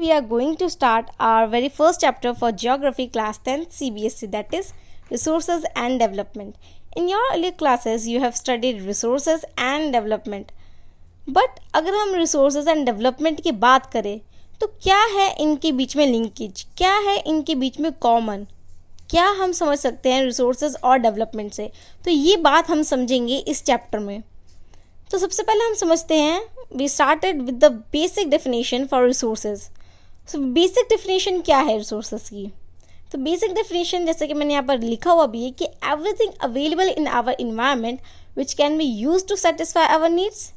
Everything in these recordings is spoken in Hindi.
we are going to start our very first chapter for Geography class 10th CBSE, that is Resources and Development. In your earlier classes, you have studied Resources and Development. But अगर हम Resources and Development की बात करें तो क्या है इनके बीच में लिंकेज, क्या है इनके बीच में कॉमन, क्या हम समझ सकते हैं रिसोर्सेज और डेवलपमेंट से, तो ये बात हम समझेंगे इस चैप्टर में। तो सबसे पहले हम समझते हैं, we started with the basic definition for resources. So basic definition क्या है रिसोर्सेज की? तो बेसिक डेफिनेशन जैसे कि मैंने यहाँ पर लिखा हुआ भी है कि everything available in our environment which can be use to satisfy our needs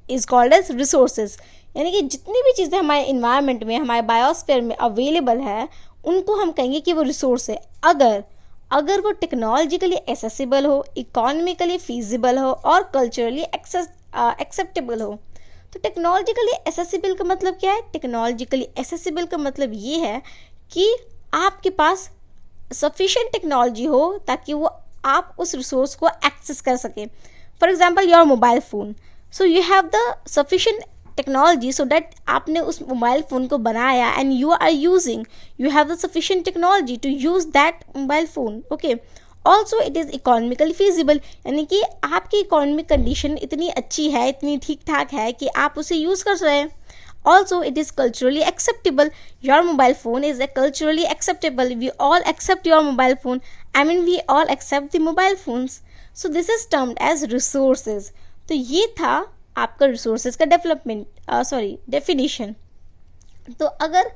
is called as resources. यानी कि जितनी भी चीज़ें हमारे इन्वायरमेंट में, हमारे बायोस्फीयर में अवेलेबल है, उनको हम कहेंगे कि वो रिसोर्स है, अगर वो टेक्नोलॉजिकली एसेसिबल हो, इकोनॉमिकली फीजिबल हो और कल्चरली एक्सेप्टेबल हो। तो टेक्नोलॉजिकली एसेसिबल का मतलब क्या है? टेक्नोलॉजिकली एसेसिबल का मतलब ये है कि आपके पास सफिशिएंट टेक्नोलॉजी हो ताकि वो आप उस रिसोर्स को एक्सेस कर सकें। For example your mobile phone, so you have the sufficient technology so that आपने उस मोबाइल फ़ोन को बनाया and you are using, you have the sufficient technology to use that mobile phone. Okay, also it is economically feasible, यानी कि आपकी इकोनॉमिक कंडीशन इतनी अच्छी है, इतनी ठीक ठाक है कि आप उसे यूज़ कर रहे हैं। Also it is culturally acceptable, your mobile phone is culturally acceptable, we all accept your mobile phone, I mean we all accept the mobile phones, so this is termed as resources. तो ये था आपका रिसोर्सेज का डेफिनेशन। तो अगर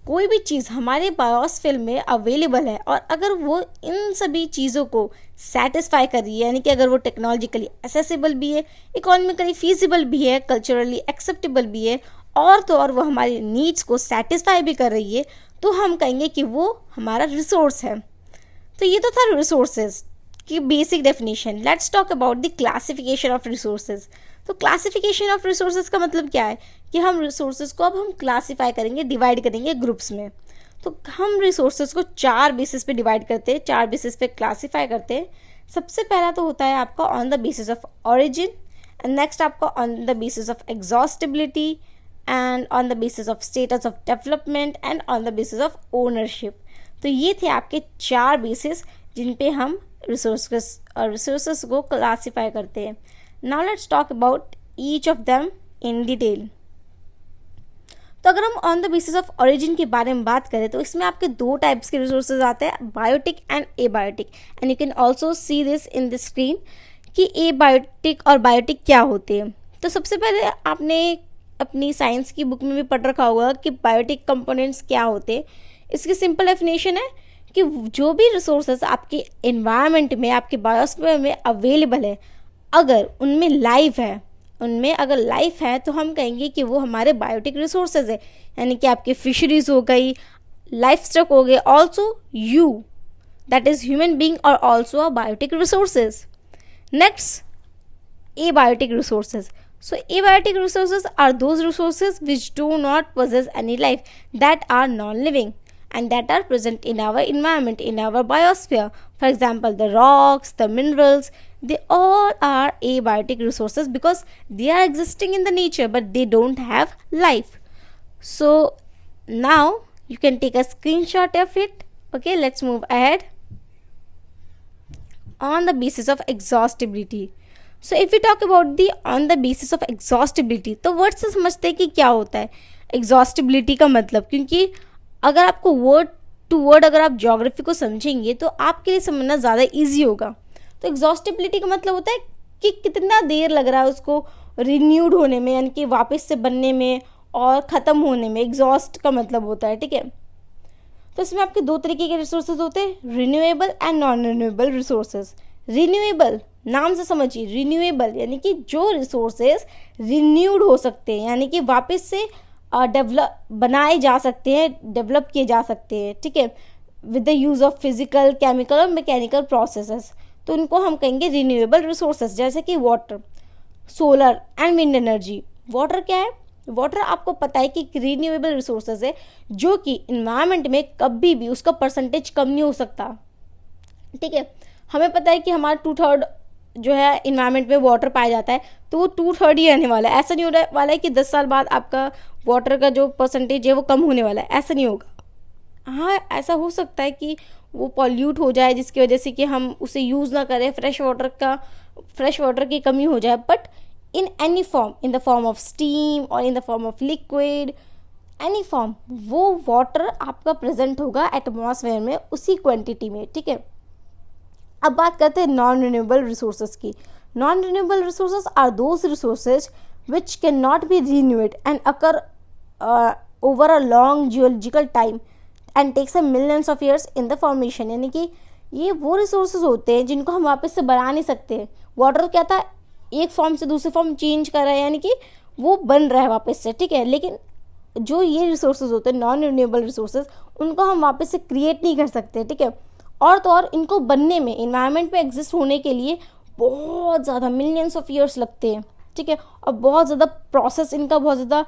कोई भी चीज़ हमारे बायोस्फीयर में अवेलेबल है और अगर वो इन सभी चीज़ों को सेटिस्फाई कर रही है, यानी कि अगर वो टेक्नोलॉजिकली एसेसिबल भी है, इकोनॉमिकली फीजिबल भी है, कल्चरली एक्सेप्टेबल भी है, और तो और वो हमारी नीड्स को सेटिस्फाई भी कर रही है, तो हम कहेंगे कि वो हमारा रिसोर्स है। तो ये तो था रिसोर्सेज की basic definition. Let's talk about the classification of resources. तो क्लासिफिकेशन ऑफ रिसोर्सेज का मतलब क्या है कि हम रिसोर्सेज को अब हम क्लासीफाई करेंगे, डिवाइड करेंगे ग्रुप्स में। तो हम रिसोर्सेज को 4 बेसिस पे डिवाइड करते हैं, 4 बेसिस पे क्लासीफाई करते हैं। सबसे पहला तो होता है आपका on the basis of origin, and next आपका on the basis of exhaustibility, and on the basis of status of development, and on the basis of ownership. तो ये थे आपके 4 बेसिस जिन पे हम रिसोर्सेज को क्लासीफाई करते हैं। Now let's talk about each of them in detail. तो अगर हम on the basis of origin के बारे में बात करें तो इसमें आपके 2 टाइप्स के रिसोर्सेज आते हैं, biotic and abiotic, and you can also see this in the screen कि एबायोटिक और बायोटिक क्या होते हैं। तो सबसे पहले आपने अपनी साइंस की बुक में भी पढ़ रखा होगा कि बायोटिक कंपोनेंट्स क्या होते हैं। इसकी सिंपल डेफिनेशन है कि जो भी रिसोर्सेज आपके एनवायरनमेंट में, आपके बायोस्फीयर में अवेलेबल है, अगर उनमें लाइफ है, तो हम कहेंगे कि वो हमारे बायोटिक रिसोर्सेज है। यानी कि आपके फिशरीज हो गई, लाइफ स्टॉक हो गए, also you that is human being और also a biotic resources. Next, abiotic resources. So abiotic resources are those resources which do not possess any life, that are non-living and that are present in our environment, in our biosphere. For example, the rocks, the minerals, they all are abiotic resources because they are existing in the nature but they don't have life. So now you can take a screenshot of it. Okay, let's move ahead. On the basis of exhaustibility. So if we talk about the on the basis of exhaustibility, तो वर्ड से समझते हैं कि क्या होता है exhaustibility का मतलब, क्योंकि अगर आपको वर्ड टू वर्ड अगर आप ज्योग्राफी को समझेंगे तो आपके लिए समझना ज़्यादा ईजी होगा। तो exhaustibility का मतलब होता है कि कितना देर लग रहा है उसको रिन्यूड होने में, यानी कि वापस से बनने में और ख़त्म होने में। एग्जॉस्ट का मतलब होता है, ठीक है। तो इसमें आपके 2 तरीके के रिसोर्सेज होते हैं, renewable and non renewable resources. Renewable नाम से समझिए, रिन्यूएबल यानी कि जो रिसोर्सेज रिन्यूड हो सकते हैं, यानी कि वापस से बनाए जा सकते हैं, डेवलप किए जा सकते हैं, ठीक है, with the use of physical, chemical और मैकेनिकल प्रोसेसेस। तो उनको हम कहेंगे रिन्यूएबल रिसोर्सेज, जैसे कि water, solar and wind energy. Water क्या है? वाटर आपको पता है कि रिन्यूएबल रिसोर्सेज है जो कि इन्वायरमेंट में कभी भी उसका परसेंटेज कम नहीं हो सकता, ठीक है। हमें पता है कि हमारा 2/3 जो है इन्वायरमेंट में वाटर पाया जाता है तो वो 2/3 ही रहने वाला है। ऐसा नहीं होने वाला है कि 10 साल बाद आपका वाटर का जो परसेंटेज है वो कम होने वाला है, ऐसा नहीं होगा। हाँ, ऐसा हो सकता है कि वो पॉल्यूट हो जाए जिसकी वजह से कि हम उसे यूज़ ना करें, फ्रेश वाटर की कमी हो जाए, but in any form, in the form of steam और in the form of liquid, any form, वो वाटर आपका प्रेजेंट होगा एटमॉस्फेयर में उसी क्वांटिटी में, ठीक है। अब बात करते हैं नॉन रिन्यूएबल रिसोर्सेज की। Non renewable resources are those resources which can not be renewed and occur over a long geological time and takes a millions of years in the formation. यानी कि ये वो रिसोर्सेज होते हैं जिनको हम वापस से बना नहीं सकते। वाटर क्या था, एक फॉर्म से दूसरे फॉर्म चेंज कर रहा है, यानी कि वो बन रहा है वापस से, ठीक है। लेकिन जो ये रिसोर्सेज होते हैं नॉन रिन्यूएबल रिसोर्सेज, उनको हम वापस से क्रिएट नहीं कर सकते, ठीक है। और तो और इनको बनने में, इन्वायरमेंट में एग्जिस्ट होने के लिए बहुत ज़्यादा मिलियंस ऑफ ईयर्स लगते हैं, ठीक है। और बहुत ज़्यादा प्रोसेस इनका बहुत ज़्यादा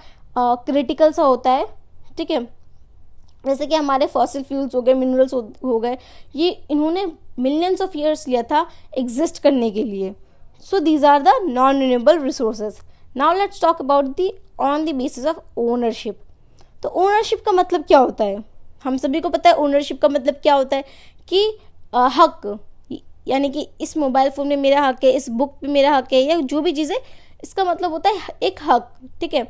क्रिटिकल सा होता है, ठीक है। जैसे कि हमारे फॉसिल फ्यूल्स हो गए, मिनरल्स हो गए, ये इन्होंने मिलियंस ऑफ ईयर्स लिया था एग्जिस्ट करने के लिए। So these are the non renewable resources. Now let's talk about the on the basis of ownership. तो ओनरशिप का मतलब क्या होता है, हम सभी को पता है ओनरशिप का मतलब क्या होता है कि हक, यानी कि इस मोबाइल फ़ोन में मेरा हक है, इस बुक पे मेरा हक है, या जो भी चीज़ है, इसका मतलब होता है एक हक, ठीक है।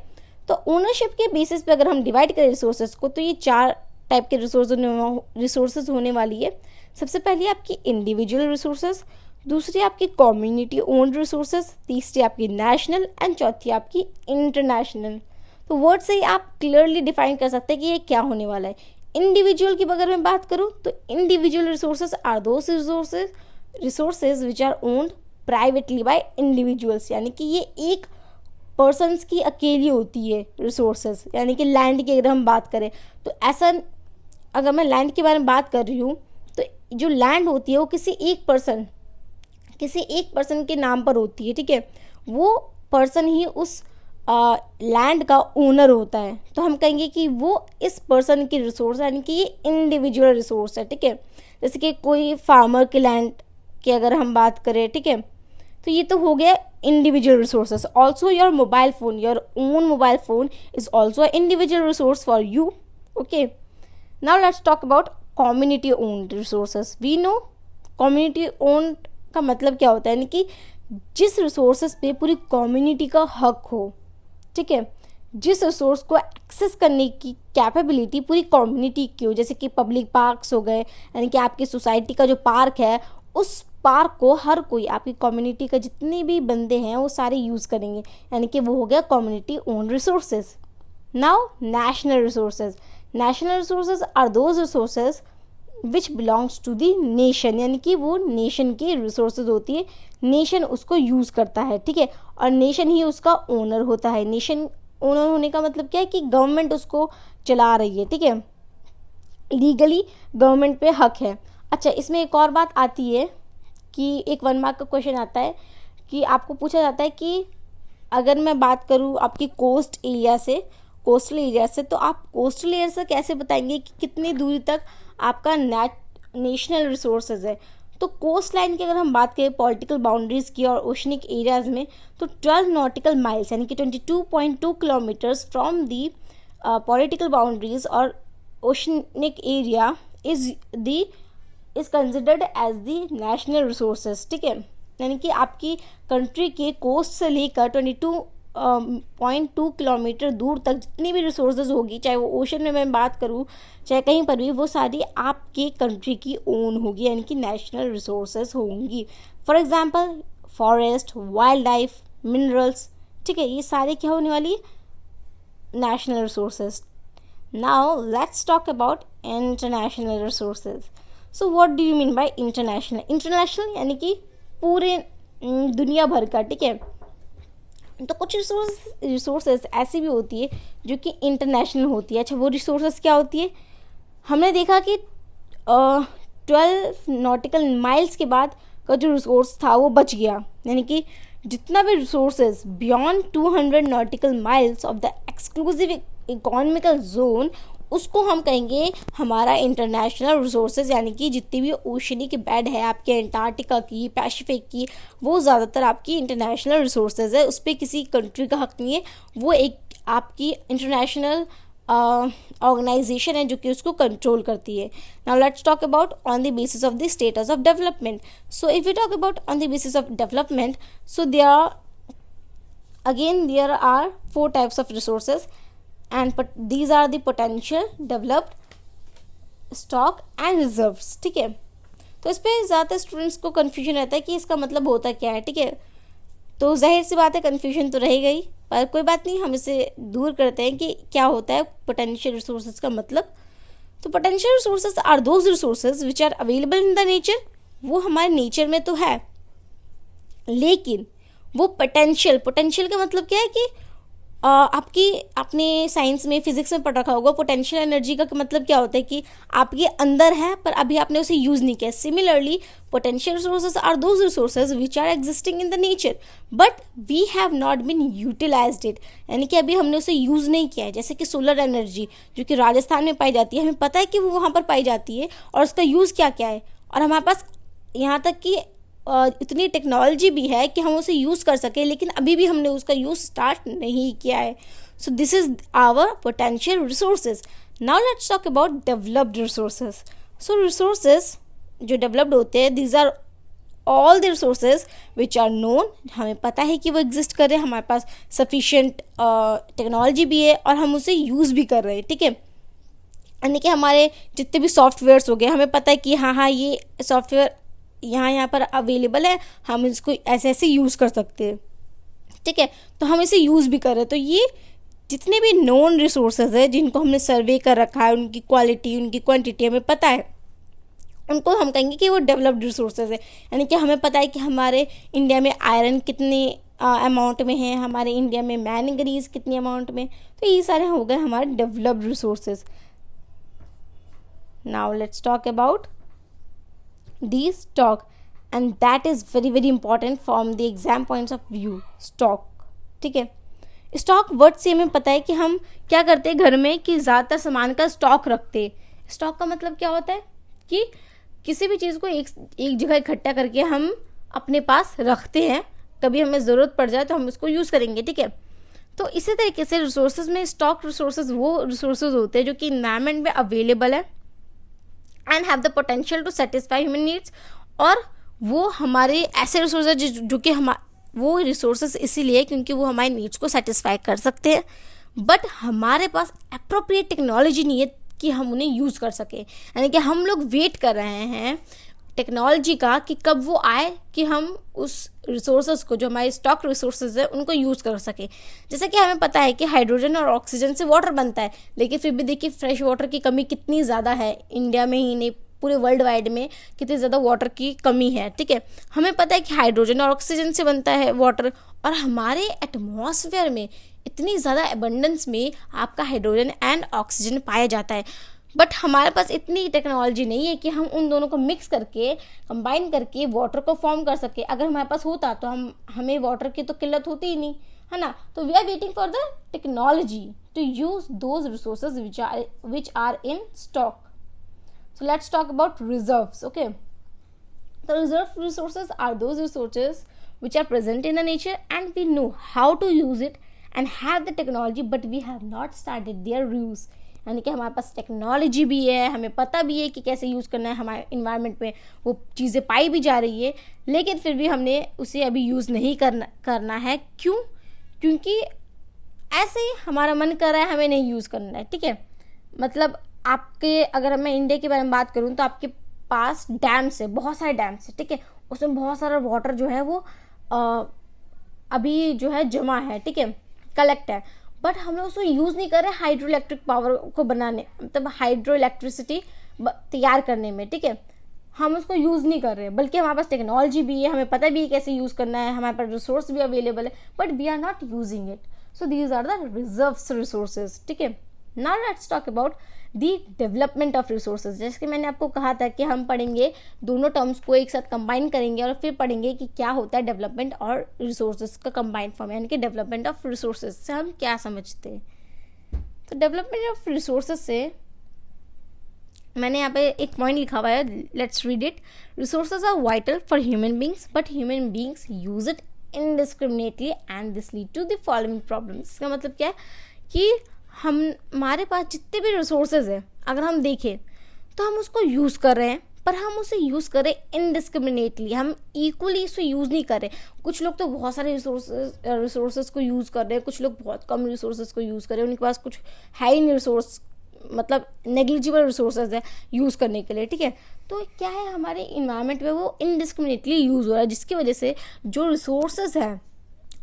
तो ओनरशिप के बेसिस पे अगर हम डिवाइड करें रिसोर्सेज को, तो ये 4 टाइप के रिसोर्सेज होने वाली है। सबसे पहले आपकी इंडिविजुअल रिसोर्सेज, दूसरी आपकी कम्युनिटी ओन्ड रिसोर्सेज, तीसरी आपकी नेशनल एंड चौथी आपकी इंटरनेशनल। तो वर्ड से ही आप क्लियरली डिफाइन कर सकते हैं कि ये क्या होने वाला है। इंडिविजुअल की अगर मैं बात करूँ तो individual resources are those resources which are owned privately by individuals, यानी कि ये एक पर्सन्स की अकेली होती है रिसोर्सेज। यानी कि लैंड की अगर हम बात करें तो ऐसा, अगर मैं लैंड के बारे में बात कर रही हूँ तो जो लैंड होती है वो किसी एक पर्सन के नाम पर होती है, ठीक है। वो पर्सन ही उस लैंड का ओनर होता है। तो हम कहेंगे कि वो इस पर्सन की रिसोर्स, यानी कि ये इंडिविजुअल रिसोर्स है, ठीक है। जैसे कि कोई फार्मर के लैंड की अगर हम बात करें, ठीक है, तो ये तो हो गया individual resources. Also your mobile phone, your own mobile phone is also individual resource for you, okay. Now let's talk about community owned resources. We know community owned का मतलब क्या होता है, यानी कि जिस रिसोर्सेज पे पूरी कम्युनिटी का हक हो, ठीक है। जिस रिसोर्स को एक्सेस करने की कैपेबिलिटी पूरी कम्युनिटी की हो, जैसे कि पब्लिक पार्क्स हो गए, यानी कि आपकी सोसाइटी का जो पार्क है, उस पार्क को हर कोई, आपकी कम्युनिटी का जितने भी बंदे हैं वो सारे यूज़ करेंगे, यानी कि वो हो गया community own resources. Now national resources. National resources are those resources which belongs to the nation, यानी कि वो नेशन की रिसोर्सेज होती है, नेशन उसको यूज़ करता है, ठीक है। और नेशन ही उसका ओनर होता है। नेशन ओनर होने का मतलब क्या है कि गवर्नमेंट उसको चला रही है, ठीक है। लीगली गवर्नमेंट पे हक है। अच्छा, इसमें एक और बात आती है कि एक 1 मार्क का क्वेश्चन आता है कि आपको पूछा जाता है कि अगर मैं बात करूँ आपकी कोस्टल एरिया से, तो आप कोस्टल एरिया से कैसे बताएंगे कि कितनी दूरी तक आपका नेशनल रिसोर्सेज है। तो कोस्ट लाइन की अगर हम बात करें पॉलिटिकल बाउंड्रीज़ की और ओशनिक एरियाज़ में, तो 12 नॉटिकल माइल्स, यानी कि 22.2 kilometres from the political boundaries और oceanic area is considered as the national resources, ठीक है। यानी कि आपकी कंट्री के कोस्ट से लेकर 22.2 किलोमीटर दूर तक जितनी भी रिसोर्सेज होगी, चाहे वो ओशन में मैं बात करूँ चाहे कहीं पर भी, वो सारी आपके कंट्री की ओन होगी, यानी कि नेशनल रिसोर्सेज होंगी। For example forest, wild life, minerals, ठीक है, ये सारे क्या होने वाली national resources. Now let's talk about international resources. So what do you mean by international? International यानी कि पूरे दुनिया भर का, ठीक है। तो कुछ रिसोर्सेज ऐसी भी होती है जो कि इंटरनेशनल होती है। अच्छा, वो रिसोर्सेज क्या होती है? हमने देखा कि 12 नॉटिकल माइल्स के बाद का जो रिसोर्स था वो बच गया, यानी कि जितना भी resources beyond 200 nautical miles of the exclusive economical zone, उसको हम कहेंगे हमारा इंटरनेशनल रिसोर्सेज, यानी कि जितनी भी ओशनिक बेड है आपके अंटार्कटिका की, पैसिफिक की, वो ज़्यादातर आपकी इंटरनेशनल रिसोर्सेज है, उस पर किसी कंट्री का हक नहीं है, वो एक आपकी इंटरनेशनल ऑर्गेनाइजेशन है जो कि उसको कंट्रोल करती है. Now let's talk about on the basis of the status of development. So if you talk about on the basis of development, so there are four types of resources, and these are the potential, developed, stock and reserves. ठीक है, तो इस पर ज़्यादातर स्टूडेंट्स को कन्फ्यूजन रहता है कि इसका मतलब होता क्या है. ठीक है, तो जाहिर सी बात है कन्फ्यूजन तो रह गई, पर कोई बात नहीं, हम इसे दूर करते हैं कि क्या होता है पोटेंशियल रिसोर्सेज का मतलब. तो potential resources are those resources which are available in the nature. वो हमारे नेचर में तो है, लेकिन वो पोटेंशियल का मतलब क्या है कि आपने साइंस में, फिजिक्स में पढ़ रखा होगा, पोटेंशियल एनर्जी का मतलब क्या होता है कि आपके अंदर है पर अभी आपने उसे यूज़ नहीं किया. Similarly potential resources are those resources which are existing in the nature but we have not been utilized it, यानी कि अभी हमने उसे यूज़ नहीं किया है. जैसे कि सोलर एनर्जी जो कि राजस्थान में पाई जाती है, हमें पता है कि वो वहाँ पर पाई जाती है और उसका यूज़ क्या क्या है, और हमारे पास यहाँ तक कि इतनी टेक्नोलॉजी भी है कि हम उसे यूज़ कर सकें, लेकिन अभी भी हमने उसका यूज़ स्टार्ट नहीं किया है. So this is our potential resources. Now let's talk about developed resources. So resources जो डेवलप्ड होते हैं, these are all the resources which are known. हमें पता है कि वो एग्जिस्ट कर रहे हैं, हमारे पास सफिशेंट टेक्नोलॉजी भी है और हम उसे यूज़ भी कर रहे हैं. ठीक है, यानी कि हमारे जितने भी सॉफ्टवेयर्स हो गए, हमें पता है कि हाँ ये सॉफ्टवेयर यहाँ पर अवेलेबल है, हम इसको ऐसे ऐसे यूज़ कर सकते हैं. ठीक है, तो हम इसे यूज़ भी कर रहे हैं. तो ये जितने भी नोन रिसोर्सेज है जिनको हमने सर्वे कर रखा है, उनकी क्वालिटी, उनकी क्वांटिटी हमें पता है, उनको हम कहेंगे कि वो डेवलप्ड रिसोर्सेज है. यानी कि हमें पता है कि हमारे इंडिया में आयरन कितने अमाउंट में है, हमारे इंडिया में मैंगनीज कितनी अमाउंट में, तो ये सारे हो गए हमारे developed resources. Now let's talk about the stock, and that is very very important from the exam points of view. stock, ठीक है, स्टॉक वर्ड से हमें पता है कि हम क्या करते हैं घर में कि ज़्यादातर सामान का स्टॉक रखते हैं. स्टॉक का मतलब क्या होता है कि किसी भी चीज़ को एक जगह इकट्ठा करके हम अपने पास रखते हैं, कभी हमें ज़रूरत पड़ जाए तो हम उसको यूज़ करेंगे. ठीक है, तो इसी तरीके से रिसोर्सेज में स्टॉक रिसोर्सेज वो रिसोर्सेज होते हैं जो कि इन्वायरमेंट में अवेलेबल है and have the potential to satisfy human needs. और वो हमारे ऐसे रिसोर्सेज जो कि वो रिसोर्सेज इसीलिए क्योंकि वो हमारे नीड्स को सेटिस्फाई कर सकते हैं, बट हमारे पास अप्रोप्रिएट टेक्नोलॉजी नहीं है कि हम उन्हें यूज़ कर सकें. यानी कि हम लोग वेट कर रहे हैं टेक्नोलॉजी का कि कब वो आए कि हम उस रिसोर्सेज को, जो हमारे स्टॉक रिसोर्सेज है, उनको यूज़ कर सके. जैसे कि हमें पता है कि हाइड्रोजन और ऑक्सीजन से वाटर बनता है, लेकिन फिर भी देखिए फ्रेश वाटर की कमी कितनी ज़्यादा है. इंडिया में ही नहीं, पूरे वर्ल्ड वाइड में कितनी ज़्यादा वाटर की कमी है. ठीक है, हमें पता है कि हाइड्रोजन और ऑक्सीजन से बनता है वाटर, और हमारे एटमॉस्फेयर में इतनी ज़्यादा एबंडेंस में आपका हाइड्रोजन एंड ऑक्सीजन पाया जाता है. बट हमारे पास इतनी टेक्नोलॉजी नहीं है कि हम उन दोनों को मिक्स करके, कंबाइन करके वाटर को फॉर्म कर सके. अगर हमारे पास होता तो हमें वाटर की तो किल्लत होती ही नहीं, है ना. तो we are waiting for the technology to use those resources which are in stock. So let's talk about reserves. Okay, the reserve resources are those resources which are present in the nature and we know how to use it and have the technology, but we have not started their use. यानी कि हमारे पास टेक्नोलॉजी भी है, हमें पता भी है कि कैसे यूज़ करना है, हमारे इन्वायरमेंट में वो चीज़ें पाई भी जा रही है, लेकिन फिर भी हमने उसे अभी यूज़ नहीं करना है. क्यों? क्योंकि ऐसे ही हमारा मन कर रहा है, हमें नहीं यूज़ करना है. ठीक है, मतलब आपके, अगर मैं इंडिया के बारे में बात करूँ तो आपके पास डैम्स है, बहुत सारे डैम्स है. ठीक है, उसमें बहुत सारा वाटर जो है वो अभी जो है जमा है. ठीक है, कलेक्ट है, बट हम लोग उसको यूज़ नहीं कर रहे हाइड्रो इलेक्ट्रिक पावर को बनाने, मतलब हाइड्रो इलेक्ट्रिसिटी तैयार करने में. ठीक है, हम उसको यूज़ नहीं कर रहे, बल्कि हमारे पास टेक्नोलॉजी भी है, हमें पता भी है कैसे यूज़ करना है, हमारे पास रिसोर्स भी अवेलेबल है, but we are not using it. So these are the reserves resources. ठीक है, now let's talk about the development of resources. जैसे कि मैंने आपको कहा था कि हम पढ़ेंगे दोनों टर्म्स को एक साथ कंबाइन करेंगे और फिर पढ़ेंगे कि क्या होता है डेवलपमेंट और रिसोर्सेज का कंबाइंड फॉर्म, यानी कि डेवलपमेंट ऑफ रिसोर्सेज से हम क्या समझते हैं. तो डेवलपमेंट ऑफ रिसोर्सेज से मैंने यहाँ पे एक पॉइंट लिखा हुआ है, let's read it. Resources are vital for human beings but human beings use it indiscriminately and this lead to the following problems. इसका मतलब क्या है कि हमारे पास जितने भी रिसोर्सेज हैं अगर हम देखें तो हम उसको यूज़ कर रहे हैं, पर हम उसे यूज़ करें इनडिस्क्रिमिनेटली, हम इक्वली इसे यूज़ नहीं कर रहे। कुछ लोग तो बहुत सारे रिसोर्सेज को यूज़ कर रहे हैं, कुछ लोग बहुत कम रिसोर्सेज को यूज़ कर रहे हैं, उनके पास कुछ है ही नहीं रिसोर्स, मतलब नेग्लिजिबल रिसोर्सेज है यूज़ करने के लिए, ठीक है। तो क्या है, हमारे इन्वायरमेंट में वो इनडिस्क्रिमिनेटली यूज़ हो रहा है, जिसकी वजह से जो रिसोर्सेज हैं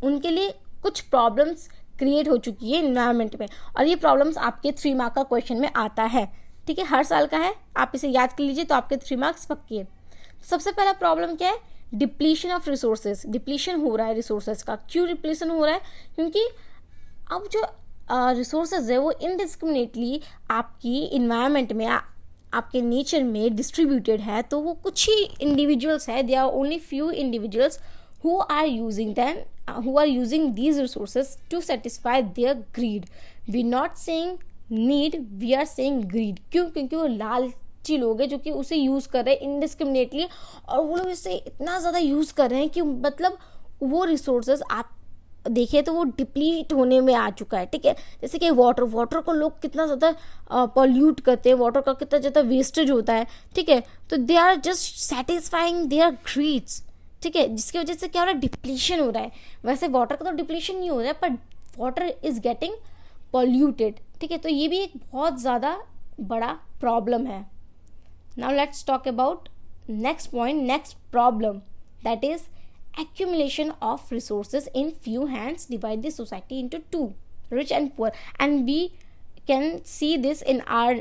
उनके लिए कुछ प्रॉब्लम्स क्रिएट हो चुकी है इन्वायरमेंट में, और ये प्रॉब्लम्स आपके 3 मार्क का क्वेश्चन में आता है, ठीक है, हर साल का है, आप इसे याद कर लीजिए तो आपके 3 मार्क्स पक्के हैं। सबसे पहला प्रॉब्लम क्या है, डिप्लीशन ऑफ रिसोर्सेज। डिप्लीशन हो रहा है रिसोर्सेज का। क्यों डिप्लीशन हो रहा है? क्योंकि अब जो रिसोर्सेज है वो इनडिस्क्रिमिनेटली आपकी इन्वायरमेंट में आपके नेचर में डिस्ट्रीब्यूटेड है, तो वो कुछ ही इंडिविजुअल्स है, they are only few individuals who are using these resources to satisfy their greed. We not saying need, we are saying greed. क्यों? क्योंकि वो लालची लोग हैं जो कि उसे यूज़ कर रहे हैं इनडिस्क्रिमिनेटली, और वो लोग इसे इतना ज़्यादा यूज़ कर रहे हैं कि मतलब वो रिसोर्सेज आप देखिए तो वो डिप्लीट होने में आ चुका है, ठीक है। जैसे कि वाटर को लोग कितना ज़्यादा पॉल्यूट करते हैं, वाटर का कितना ज़्यादा वेस्टेज होता है, ठीक है। तो they are just satisfying their greeds, ठीक है, जिसकी वजह से क्या हो रहा है, डिप्लीशन हो रहा है। वैसे वाटर का तो डिप्लीशन नहीं हो रहा है, पर वाटर इज गेटिंग पॉल्यूटेड, ठीक है। तो ये भी एक बहुत ज़्यादा बड़ा प्रॉब्लम है। Now let's talk about next point, next problem, that is accumulation of resources in few hands divide the society into two, rich and poor, and we can see this in our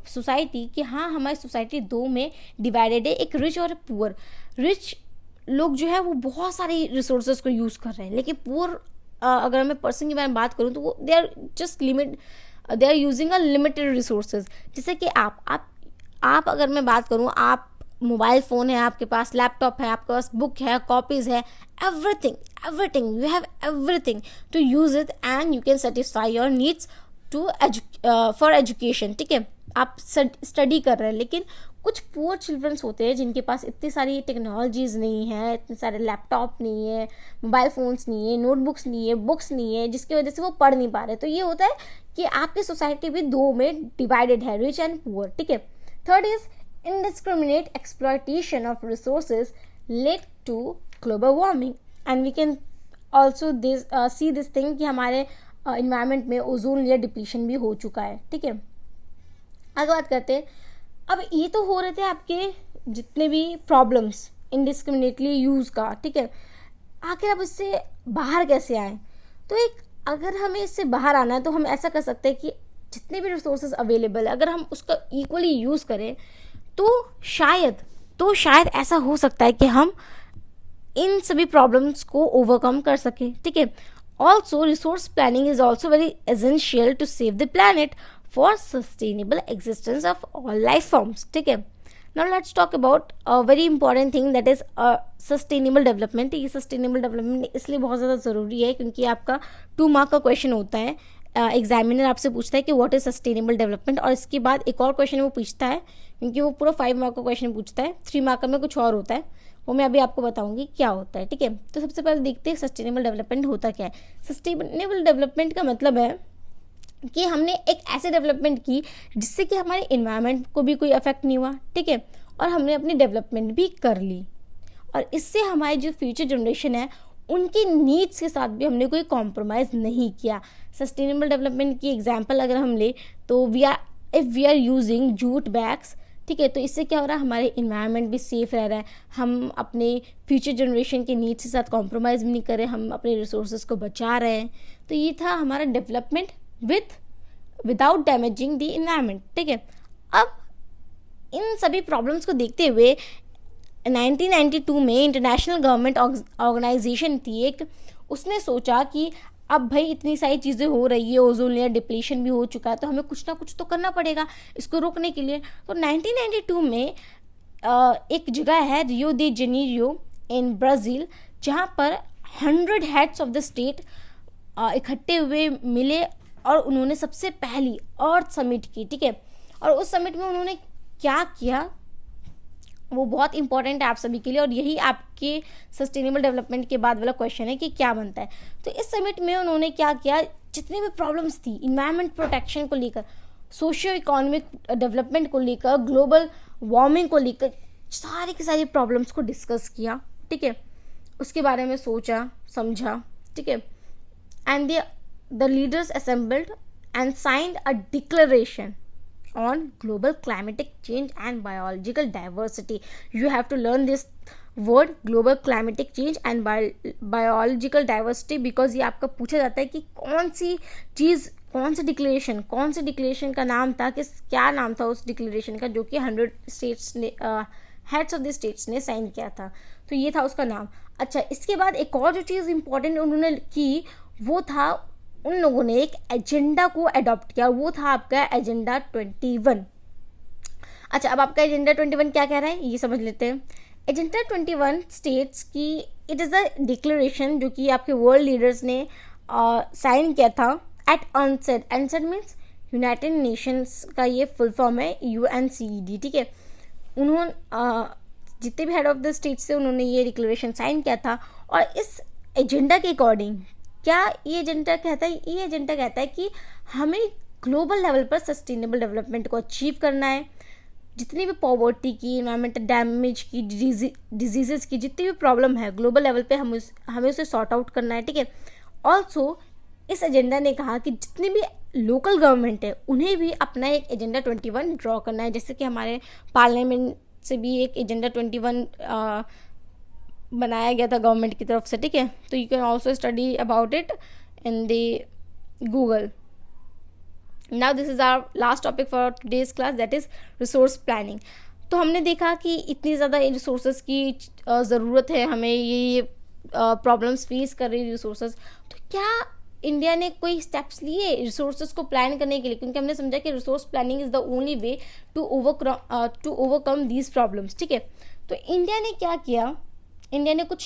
society कि हाँ हमारी सोसाइटी 2 में डिवाइडेड है, एक रिच और पुअर। रिच लोग जो है वो बहुत सारे रिसोर्सेज को यूज़ कर रहे हैं, लेकिन पुअर अगर मैं पर्सन के बारे में बात करूँ तो वो they are using a limited resources. जैसे कि आप अगर मैं बात करूँ, आप मोबाइल फ़ोन है आपके पास, लैपटॉप है आपके पास, बुक है, कॉपीज़ है, everything you have everything to use it and you can satisfy your needs for education, ठीक है। आप स्टडी कर रहे हैं, लेकिन कुछ पुअर चिल्ड्रंस होते हैं जिनके पास इतनी सारी टेक्नोलॉजीज़ नहीं है, इतने सारे लैपटॉप नहीं है, मोबाइल फ़ोन्स नहीं है, नोटबुक्स नहीं है, बुक्स नहीं है, जिसकी वजह से वो पढ़ नहीं पा रहे। तो ये होता है कि आपकी सोसाइटी भी 2 में डिवाइडेड है, रिच एंड पुअर, ठीक है। Third is indiscriminate exploitation of resources led to global warming, and we can also see this thing कि हमारे environment में ओजोन लेयर डिप्लीशन भी हो चुका है, ठीक है। आगे बात करते हैं। अब ये तो हो रहे थे आपके जितने भी प्रॉब्लम्स इनडिस्क्रिमिनेटली यूज़ का, ठीक है। आखिर अब इससे बाहर कैसे आए? तो अगर हमें इससे बाहर आना है तो हम ऐसा कर सकते हैं कि जितने भी रिसोर्सेज अवेलेबल है अगर हम उसका इक्वली यूज़ करें तो शायद ऐसा हो सकता है कि हम इन सभी प्रॉब्लम्स को ओवरकम कर सकें, ठीक है। Also resource planning is also very essential to save the planet for sustainable existence of all life forms, ठीक है। Now let's talk about a very important thing, that is sustainable development. ये सस्टेनेबल डेवलपमेंट इसलिए बहुत ज़्यादा ज़रूरी है क्योंकि आपका 2 मार्क का क्वेश्चन होता है, एग्जामिनर आपसे पूछता है कि व्हाट इज सस्टेनेबल डेवलपमेंट, और इसके बाद एक और क्वेश्चन वो पूछता है, क्योंकि वो पूरा 5 मार्क का क्वेश्चन पूछता है, 3 मार्क में कुछ और होता है, वो मैं अभी आपको बताऊंगी क्या होता है, ठीक है। तो सबसे पहले देखते हैं सस्टेनेबल डेवलपमेंट होता क्या है। सस्टेनेबल डेवलपमेंट का मतलब है कि हमने एक ऐसे डेवलपमेंट की जिससे कि हमारे इन्वायरमेंट को भी कोई अफेक्ट नहीं हुआ, ठीक है, और हमने अपनी डेवलपमेंट भी कर ली, और इससे हमारी जो फ्यूचर जनरेशन है उनकी नीड्स के साथ भी हमने कोई कॉम्प्रोमाइज़ नहीं किया। सस्टेनेबल डेवलपमेंट की एग्जांपल अगर हम ले तो if we are using jute bags, ठीक है, तो इससे क्या हो रहा है, हमारे इन्वायरमेंट भी सेफ रह रहा है, हम अपने फ्यूचर जनरेशन के नीड्स के साथ कॉम्प्रोमाइज़ भी नहीं कर रहे, हम अपने रिसोर्सेज को बचा रहे हैं। तो ये था हमारा development without damaging the environment, ठीक है। अब इन सभी प्रॉब्लम्स को देखते हुए 1992 में इंटरनेशनल गवर्नमेंट ऑर्गेनाइजेशन थी एक, उसने सोचा कि अब भाई इतनी सारी चीज़ें हो रही है, ओजोन लेयर डिप्लीशन भी हो चुका है, तो हमें कुछ ना कुछ तो करना पड़ेगा इसको रोकने के लिए। तो 1992 में एक जगह है रियो डी जेनेरियो इन ब्राज़ील, जहाँ पर 100 हेड्स ऑफ द स्टेट इकट्ठे हुए मिले और उन्होंने सबसे पहली अर्थ समिट की, ठीक है। और उस समिट में उन्होंने क्या किया वो बहुत इंपॉर्टेंट है आप सभी के लिए, और यही आपके सस्टेनेबल डेवलपमेंट के बाद वाला क्वेश्चन है कि क्या बनता है। तो इस समिट में उन्होंने क्या किया, जितनी भी प्रॉब्लम्स थी इन्वायरमेंट प्रोटेक्शन को लेकर, सोशियो इकोनॉमिक डेवलपमेंट को लेकर, ग्लोबल वार्मिंग को लेकर, सारी की सारी प्रॉब्लम्स को डिस्कस किया, ठीक है। उसके बारे में सोचा समझा, ठीक है। And the leaders assembled and signed a declaration on global climatic change and biological diversity. You have to learn this word global climatic change and biological diversity because ये आपका पूछा जाता है कि कौन सी चीज़, कौन सी डिक्लेरेशन का नाम था, क्या नाम था उस डिक्लेरेशन का जो कि 100 स्टेट्स ने हेड्स ऑफ द स्टेट्स ने साइन किया था। तो ये था उसका नाम। अच्छा, इसके बाद एक और जो चीज़ इंपॉर्टेंट उन्होंने की वो था, उन लोगों ने एक एजेंडा को अडॉप्ट किया, वो था आपका एजेंडा 21। अच्छा, अब आपका एजेंडा 21 क्या कह रहा है ये समझ लेते हैं। एजेंडा 21 स्टेट्स की इट इज़ द डिक्लेरेशन जो कि आपके वर्ल्ड लीडर्स ने साइन किया था at UNCED. UNCED means United Nations का ये फुल फॉर्म है, UNCED, ठीक है। उन्होंने जितने भी हेड ऑफ द स्टेट्स थे उन्होंने ये डिक्लेरेशन साइन किया था। और इस एजेंडा के अकॉर्डिंग क्या ये एजेंडा कहता है, ये एजेंडा कहता है कि हमें ग्लोबल लेवल पर सस्टेनेबल डेवलपमेंट को अचीव करना है। जितनी भी पॉवर्टी की, एनवायरमेंटल डैमेज की, डिजीजेस की जितनी भी प्रॉब्लम है ग्लोबल लेवल पे हमें उसे सॉर्ट आउट करना है, ठीक है। ऑल्सो इस एजेंडा ने कहा कि जितनी भी लोकल गवर्नमेंट है उन्हें भी अपना एक एजेंडा 21 ड्रॉ करना है, जैसे कि हमारे पार्लियामेंट से भी एक एजेंडा 21 बनाया गया था गवर्नमेंट की तरफ से, ठीक है। तो you can also study about it in the Google. Now this is our last topic for today's class, that is resource planning. तो हमने देखा कि इतनी ज़्यादा रिसोर्सेज की ज़रूरत है हमें, ये प्रॉब्लम्स फेस कर रही रिसोर्सेज। तो क्या इंडिया ने कोई स्टेप्स लिए रिसोर्सेज को प्लान करने के लिए, क्योंकि हमने समझा कि resource planning is the only way to overcome these problems, ठीक है। तो इंडिया ने क्या किया, इंडिया ने कुछ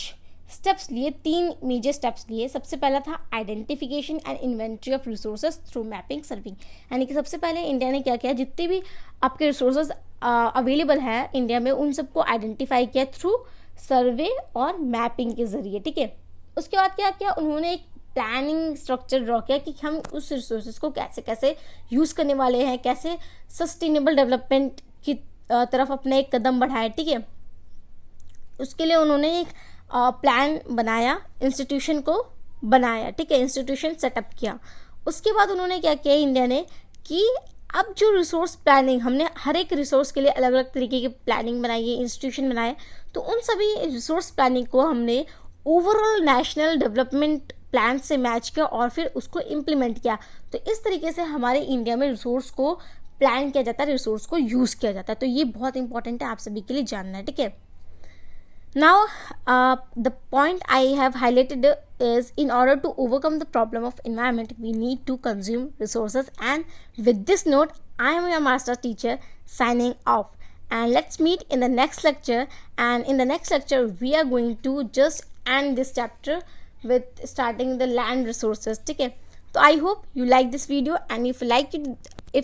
स्टेप्स लिए, 3 मेजर स्टेप्स लिए। सबसे पहला था identification and inventory of resources through mapping serving, यानी कि सबसे पहले इंडिया ने क्या किया, जितने भी आपके रिसोर्सेज अवेलेबल है इंडिया में उन सबको आइडेंटिफाई किया थ्रू सर्वे और मैपिंग के जरिए, ठीक है। उसके बाद क्या किया, उन्होंने एक प्लानिंग स्ट्रक्चर ड्रॉ किया कि हम उस रिसोर्सेज को कैसे कैसे यूज़ करने वाले हैं, कैसे सस्टेनेबल डेवलपमेंट की तरफ अपना एक कदम बढ़ाए, ठीक है। उसके लिए उन्होंने एक प्लान बनाया, इंस्टीट्यूशन को बनाया, ठीक है, इंस्टीट्यूशन सेटअप किया। उसके बाद उन्होंने क्या किया इंडिया ने कि अब जो रिसोर्स प्लानिंग, हमने हर एक रिसोर्स के लिए अलग अलग तरीके की प्लानिंग बनाई है, इंस्टीट्यूशन बनाए, तो उन सभी रिसोर्स प्लानिंग को हमने ओवरऑल नेशनल डेवलपमेंट प्लान से मैच किया और फिर उसको इम्प्लीमेंट किया। तो इस तरीके से हमारे इंडिया में रिसोर्स को प्लान किया जाता है, रिसोर्स को यूज़ किया जाता है। तो ये बहुत इंपॉर्टेंट है, आप सभी के लिए जानना है, ठीक है। Now, the point I have highlighted is in order to overcome the problem of environment, we need to consume resources. And with this note, I am your master teacher signing off. And let's meet in the next lecture. And in the next lecture, we are going to just end this chapter with starting the land resources. Okay. So I hope you like this video. And if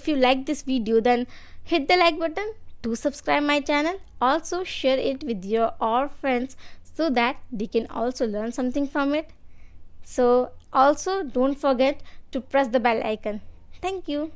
you like this video, then hit the like button. Do subscribe my channel. Also share it with your all friends so that they can also learn something from it. So also don't forget to press the bell icon. Thank you.